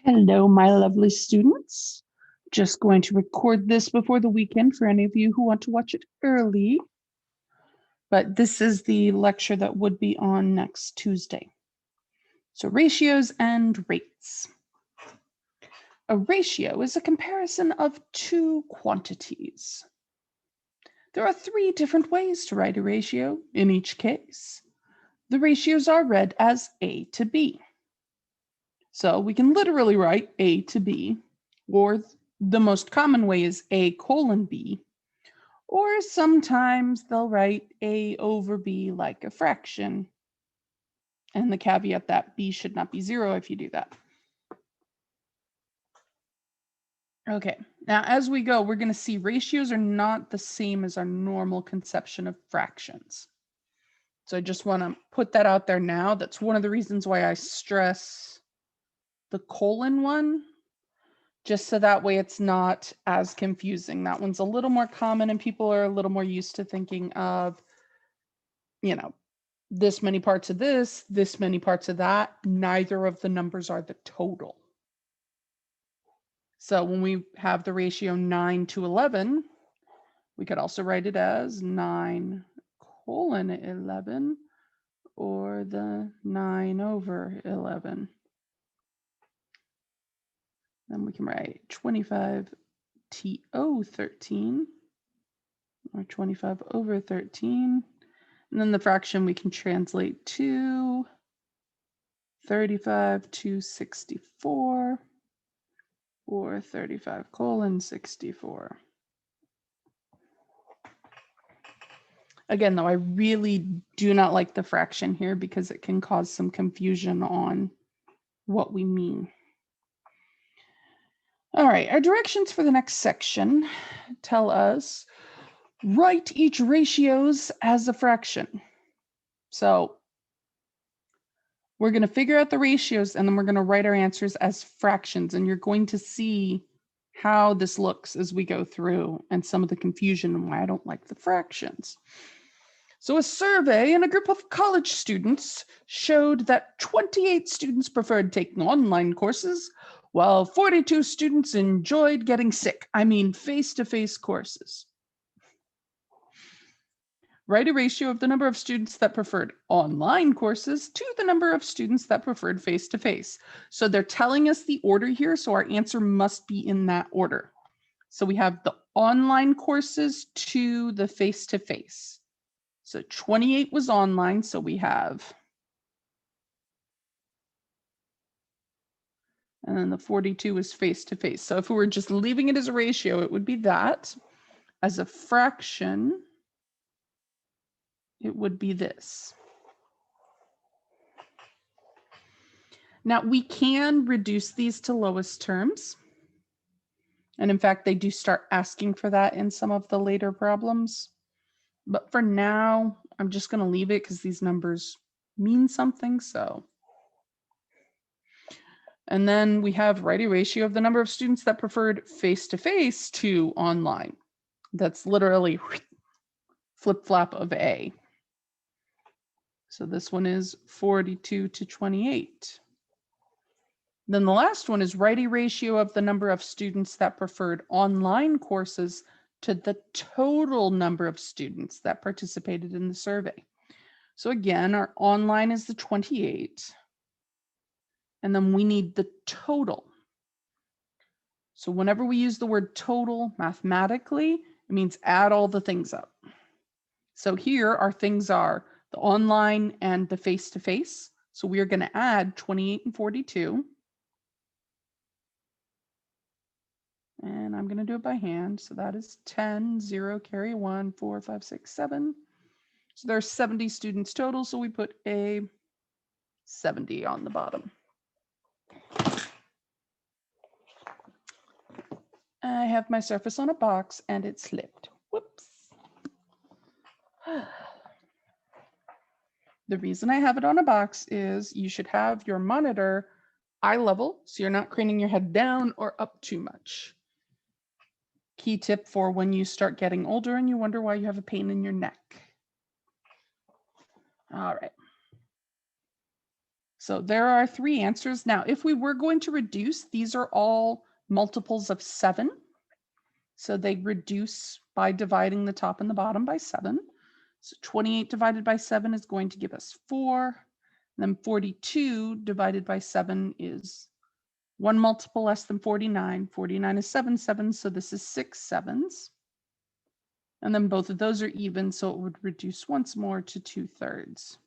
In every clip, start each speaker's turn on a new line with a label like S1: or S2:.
S1: Hello, my lovely students. Just going to record this before the weekend for any of you who want to watch it early. But this is the lecture that would be on next Tuesday. So ratios and rates. A ratio is a comparison of two quantities. There are three different ways to write a ratio in each case. The ratios are read as A to B. So we can literally write A to B, or the most common way is A:B, or sometimes they'll write A over B like a fraction. And the caveat that B should not be 0 if you do that. Okay, now as we go, we're going to see ratios are not the same as our normal conception of fractions. So I just want to put that out there now. That's one of the reasons why I stress the colon one, just so that way it's not as confusing. That one's a little more common and people are a little more used to thinking of, this many parts of this many parts of that. Neither of the numbers are the total. So when we have the ratio 9:11, we could also write it as 9:11 or the 9/11. Then we can write 25/13 or 25/13. And then the fraction we can translate to 35/64 or 35:64. Again, though, I really do not like the fraction here because it can cause some confusion on what we mean. All right, our directions for the next section tell us write each ratios as a fraction. So we're going to figure out the ratios and then we're going to write our answers as fractions. And you're going to see how this looks as we go through and some of the confusion and why I don't like the fractions. So a survey in a group of college students showed that 28 students preferred taking online courses, while 42 students enjoyed getting sick. I mean, face-to-face courses. Write a ratio of the number of students that preferred online courses to the number of students that preferred face-to-face. So they're telling us the order here, so our answer must be in that order. So we have the online courses to the face-to-face. So 28 was online, so we have, and then the 42 is face-to-face. So if we were just leaving it as a ratio, it would be that. As a fraction, it would be this. Now we can reduce these to lowest terms. And in fact, they do start asking for that in some of the later problems. But for now, I'm just going to leave it because these numbers mean something. So, and then we have write a ratio of the number of students that preferred face-to-face to online. That's literally flip-flop of A. So this one is 42/28. Then the last one is write a ratio of the number of students that preferred online courses to the total number of students that participated in the survey. So again, our online is the 28. And then we need the total. So whenever we use the word total mathematically, it means add all the things up. So here our things are the online and the face-to-face. So we are going to add 28 and 42. And I'm going to do it by hand. So that is 10, 0, carry 1, 4, 5, 6, 7. So there's 70 students total. So we put a 70 on the bottom. I have my surface on a box and it slipped. Whoops. The reason I have it on a box is you should have your monitor eye level so you're not craning your head down or up too much. Key tip for when you start getting older and you wonder why you have a pain in your neck. All right. So there are 3 answers. Now, if we were going to reduce, these are all multiples of 7. So they reduce by dividing the top and the bottom by 7. So 28 divided by 7 is going to give us 4. And then 42 divided by 7 is 1 multiple less than 49. 49 is 7 sevens, so this is 6 sevens. And then both of those are even, so it would reduce once more to 2/3.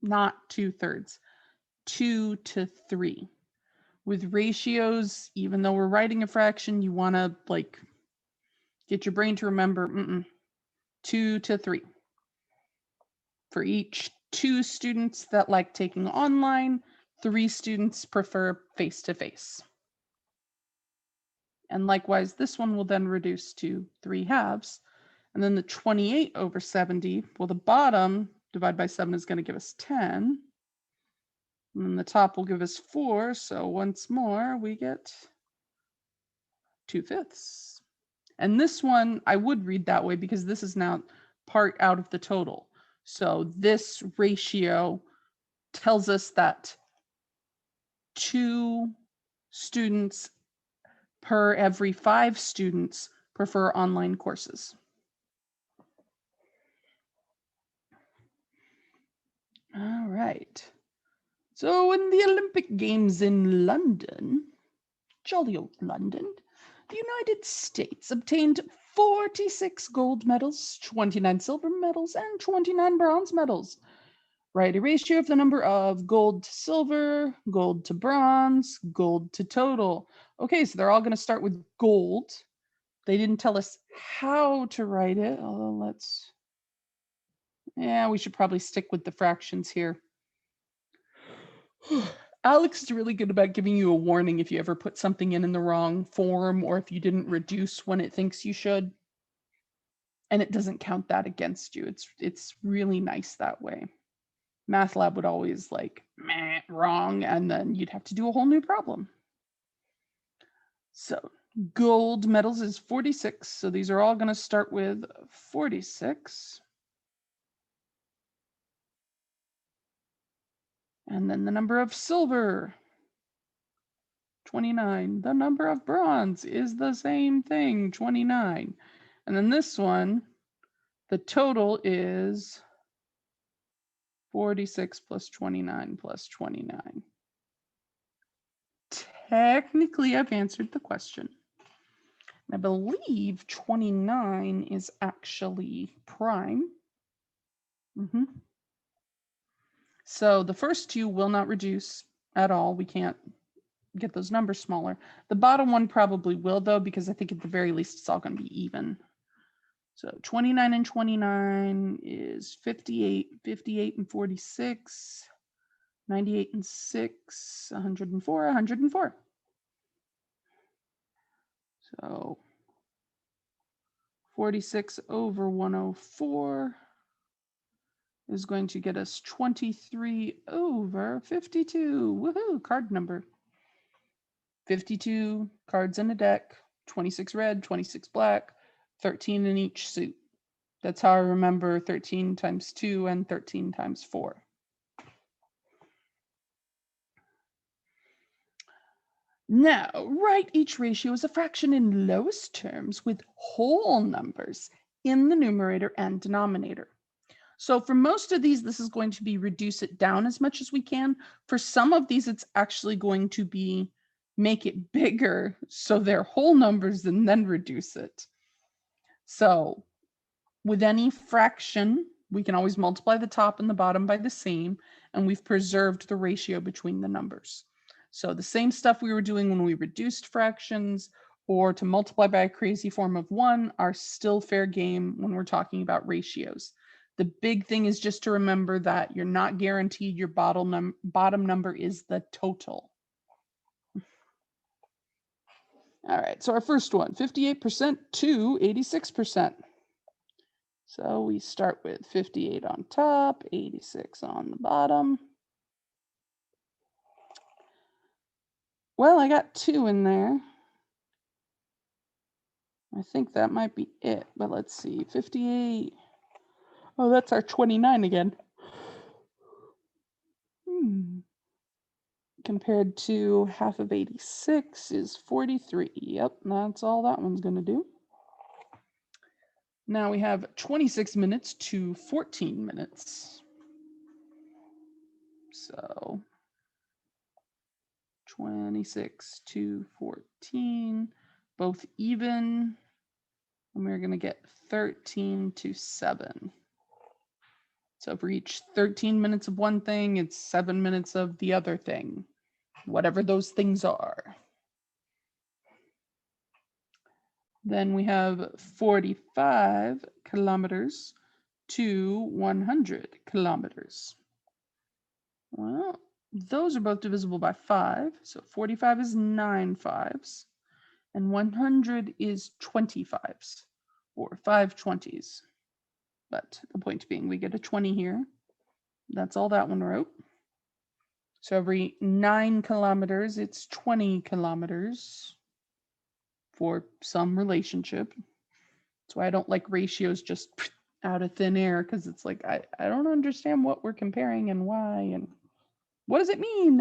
S1: Not 2/3, 2 to 3. With ratios, even though we're writing a fraction, you want to like get your brain to remember 2 to 3. For each 2 students that like taking online, 3 students prefer face-to-face. And likewise, this one will then reduce to 3/2. And then the 28 over 70, well, the bottom divided by 7 is going to give us 10. And then the top will give us 4. So once more, we get 2/5. And this one, I would read that way because this is now part out of the total. So this ratio tells us that 2 students per every 5 students prefer online courses. All right. So in the Olympic Games in London, jolly old London, the United States obtained 46 gold medals, 29 silver medals, and 29 bronze medals. Write a ratio of the number of gold to silver, gold to bronze, gold to total. Okay, so they're all going to start with gold. They didn't tell us how to write it, although we should probably stick with the fractions here. Alex is really good about giving you a warning if you ever put something in the wrong form or if you didn't reduce when it thinks you should. And it doesn't count that against you. It's really nice that way. Math lab would always like, meh, wrong, and then you'd have to do a whole new problem. So gold medals is 46. So these are all going to start with 46. And then the number of silver, 29. The number of bronze is the same thing, 29. And then this one, the total is 46 plus 29 plus 29. Technically, I've answered the question. I believe 29 is actually prime. So the first 2 will not reduce at all. We can't get those numbers smaller. The bottom one probably will, though, because I think at the very least it's all going to be even. So 29 and 29 is 58, 58 and 46, 98 and 6, 104, 104. So 46 over 104 is going to get us 23 over 52. Woohoo, card number. 52 cards in a deck, 26 red, 26 black, 13 in each suit. That's how I remember 13 times 2 and 13 times 4. Now, write each ratio as a fraction in lowest terms with whole numbers in the numerator and denominator. So for most of these, this is going to be reduce it down as much as we can. For some of these, it's actually going to be make it bigger so they're whole numbers and then reduce it. So with any fraction, we can always multiply the top and the bottom by the same, and we've preserved the ratio between the numbers. So the same stuff we were doing when we reduced fractions or to multiply by a crazy form of 1 are still fair game when we're talking about ratios. The big thing is just to remember that you're not guaranteed your bottom number is the total. All right, so our first one, 58% to 86%. So we start with 58 on top, 86 on the bottom. Well, I got 2 in there. I think that might be it, but let's see, 58. Oh, that's our 29 again. Compared to half of 86 is 43. Yep, that's all that one's going to do. Now we have 26 minutes to 14 minutes. So 26 to 14, both even. And we're going to get 13 to 7. So for each 13 minutes of one thing, it's 7 minutes of the other thing, whatever those things are. Then we have 45 kilometers to 100 kilometers. Well, those are both divisible by 5. So 45 is 9 fives, and 100 is 20 fives, or 5 20s. But the point being, we get a 20 here. That's all that one wrote. So every 9 kilometers, it's 20 kilometers for some relationship. That's why I don't like ratios just out of thin air, because it's like, I don't understand what we're comparing and why, and what does it mean?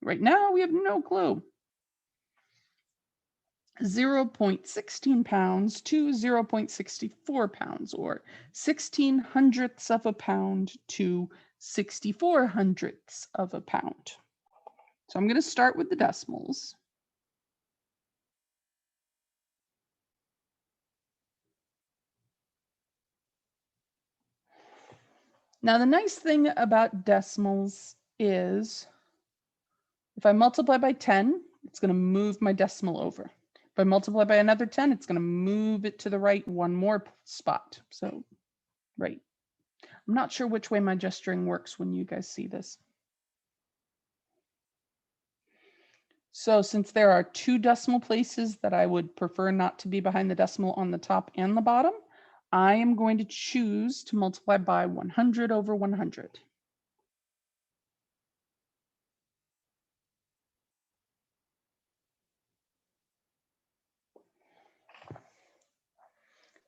S1: Right now, we have no clue. 0.16 pounds to 0.64 pounds, or 16 hundredths of a pound to 64 hundredths of a pound. So I'm going to start with the decimals. Now, the nice thing about decimals is if I multiply by 10, it's going to move my decimal over. If I multiply by another 10, it's going to move it to the right one more spot. So, right. I'm not sure which way my gesturing works when you guys see this. So since there are 2 decimal places that I would prefer not to be behind the decimal on the top and the bottom, I am going to choose to multiply by 100 over 100.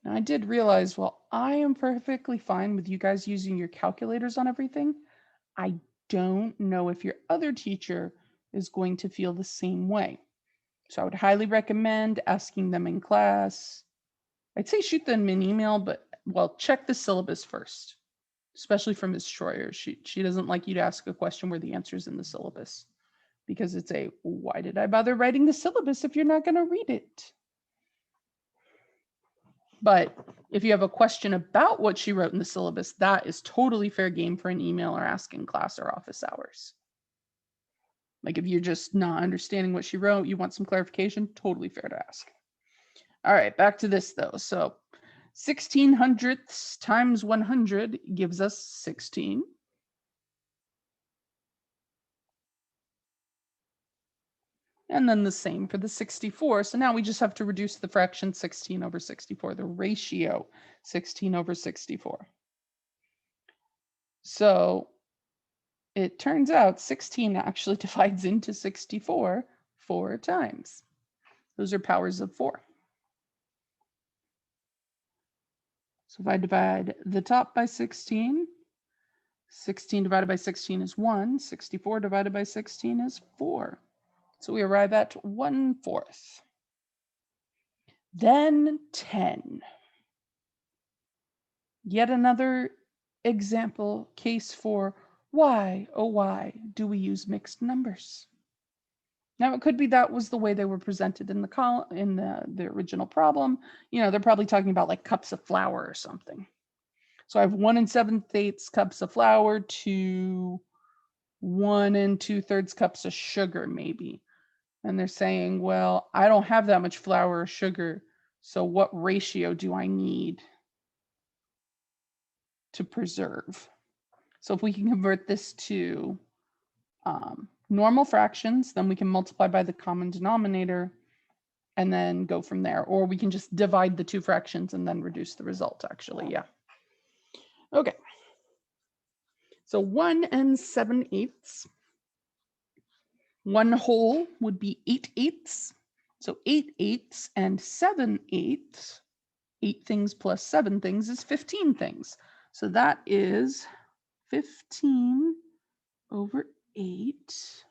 S1: Now I did realize, while I am perfectly fine with you guys using your calculators on everything, I don't know if your other teacher is going to feel the same way. So I would highly recommend asking them in class. I'd say shoot them an email, but well, check the syllabus first, especially from Ms. Schroyer. She doesn't like you to ask a question where the answer is in the syllabus, because it's a, why did I bother writing the syllabus if you're not going to read it? But if you have a question about what she wrote in the syllabus, that is totally fair game for an email or ask in class or office hours. Like if you're just not understanding what she wrote, you want some clarification, totally fair to ask. All right, back to this though. So 16 hundredths times 100 gives us 16. And then the same for the 64. So now we just have to reduce the fraction 16 over 64, the ratio 16 over 64. So it turns out 16 actually divides into 64 4 times. Those are powers of 4. So if I divide the top by 16, 16 divided by 16 is 1, 64 divided by 16 is 4. So we arrive at 1/4. Then 10. Yet another example case for why, oh why, do we use mixed numbers? Now it could be that was the way they were presented in the original problem. You know, they're probably talking about like cups of flour or something. So I have 1 7/8 cups of flour to 1 2/3 cups of sugar, maybe. And they're saying, well, I don't have that much flour or sugar, so what ratio do I need to preserve? So if we can convert this to normal fractions, then we can multiply by the common denominator and then go from there. Or we can just divide the 2 fractions and then reduce the result, actually, yeah. Okay. So 1 7/8. 1 whole would be 8/8. So 8/8 and 7/8, 8 things plus 7 things is 15 things. So that is 15 over 8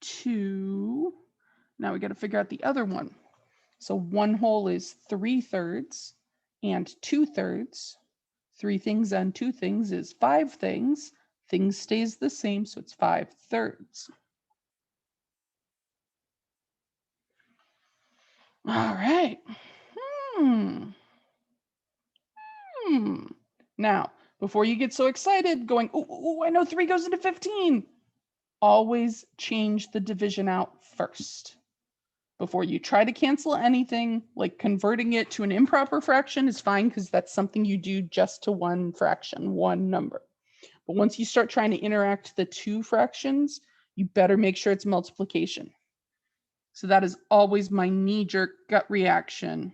S1: to, now we got to figure out the other one. So 1 whole is 3/3 and 2/3. 3 things and 2 things is 5 things. Things stays the same, so it's 5/3. All right. Now, before you get so excited going, oh, I know 3 goes into 15. Always change the division out first. Before you try to cancel anything, like converting it to an improper fraction is fine because that's something you do just to one fraction, one number. But once you start trying to interact the two fractions, you better make sure it's multiplication. So that is always my knee-jerk gut reaction.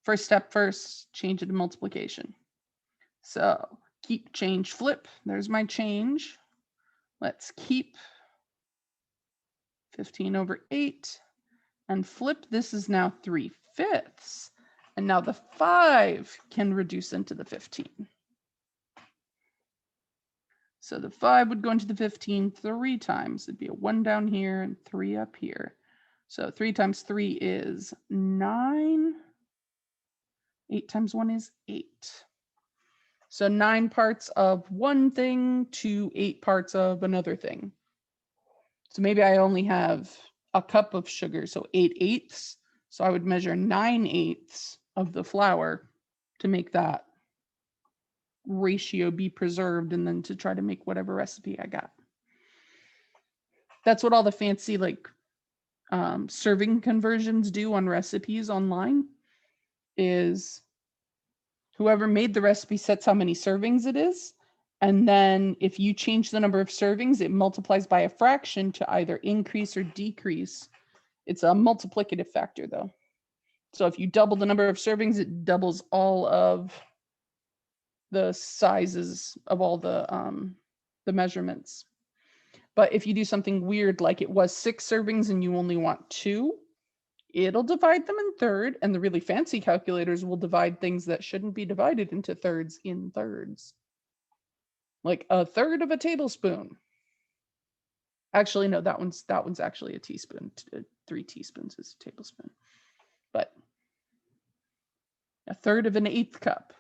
S1: First step first, change it to multiplication. So keep, change, flip. There's my change. Let's keep 15 over 8 and flip. This is now 3/5. And now the 5 can reduce into the 15. So the 5 would go into the 15 3 times. It'd be a 1 down here and 3 up here. So 3 times 3 is 9. 8 times 1 is 8. So 9 parts of one thing to 8 parts of another thing. So maybe I only have a cup of sugar, so 8/8. So I would measure 9/8 of the flour to make that ratio be preserved and then to try to make whatever recipe I got. That's what all the fancy like serving conversions do on recipes online, is whoever made the recipe sets how many servings it is. And then if you change the number of servings, it multiplies by a fraction to either increase or decrease. It's a multiplicative factor though. So if you double the number of servings, it doubles all of the sizes of all the measurements. But if you do something weird, like it was 6 servings and you only want 2, it'll divide them in third, and the really fancy calculators will divide things that shouldn't be divided into thirds in thirds. Like 1/3 of a tablespoon. Actually, no, that one's actually a teaspoon. 3 teaspoons is a tablespoon. But 1/3 of an 1/8 cup.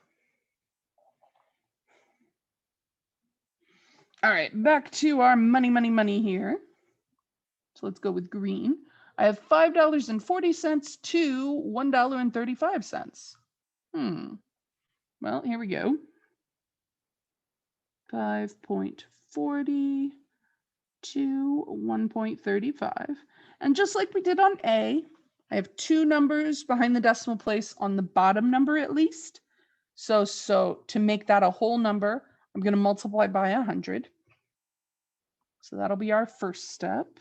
S1: All right, back to our money here. So let's go with green. I have $5.40 to $1.35. Well, here we go. 5.40 to 1.35. And just like we did on A, I have 2 numbers behind the decimal place on the bottom number at least. So to make that a whole number, I'm going to multiply by 100. So that'll be our first step.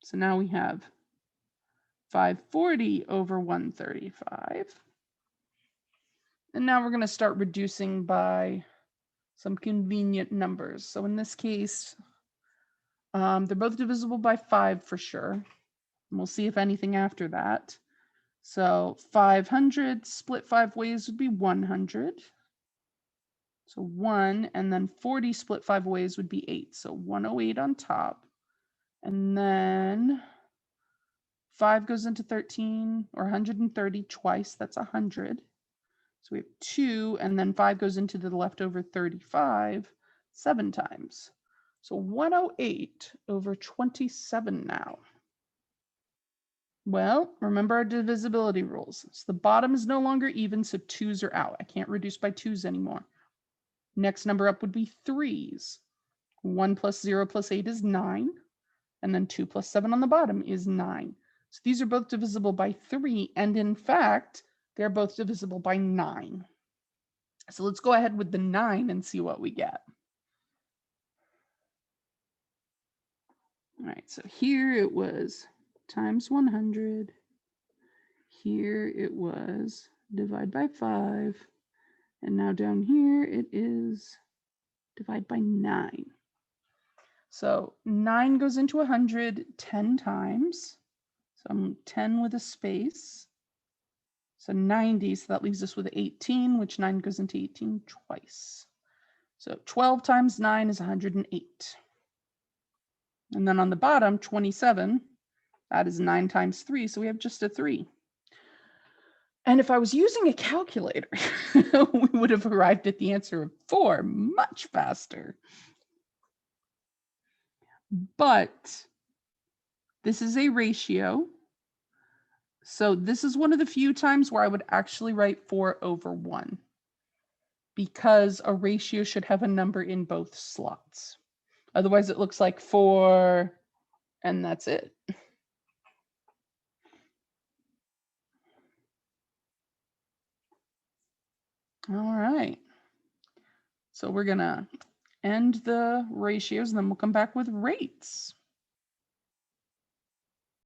S1: So now we have 540 over 135. And now we're going to start reducing by some convenient numbers. So in this case, they're both divisible by 5 for sure. And we'll see if anything after that. So 500 split 5 ways would be 100. So 1, and then 40 split 5 ways would be 8. So 108 on top. And then 5 goes into 13, or 130 twice. That's 100. So we have 2, and then 5 goes into the leftover 35 7 times. So 108 over 27 now. Well, remember our divisibility rules. So the bottom is no longer even, so 2's are out. I can't reduce by 2's anymore. Next number up would be 3's. 1 plus 0 plus 8 is 9. And then 2 plus 7 on the bottom is 9. So these are both divisible by 3. And in fact, they're both divisible by 9. So let's go ahead with the 9 and see what we get. All right, so here it was times 100. Here it was divide by 5. And now down here it is divide by 9. So 9 goes into 100 10 times. So I'm 10 with a space. So 90, so that leaves us with 18, which 9 goes into 18 twice. So 12 times 9 is 108. And then on the bottom, 27, that is 9 times 3, so we have just a 3. And if I was using a calculator, we would have arrived at the answer of 4 much faster. But this is a ratio. So this is one of the few times where I would actually write 4 over 1, because a ratio should have a number in both slots. Otherwise, it looks like 4, and that's it. All right. So we're going to end the ratios, and then we'll come back with rates.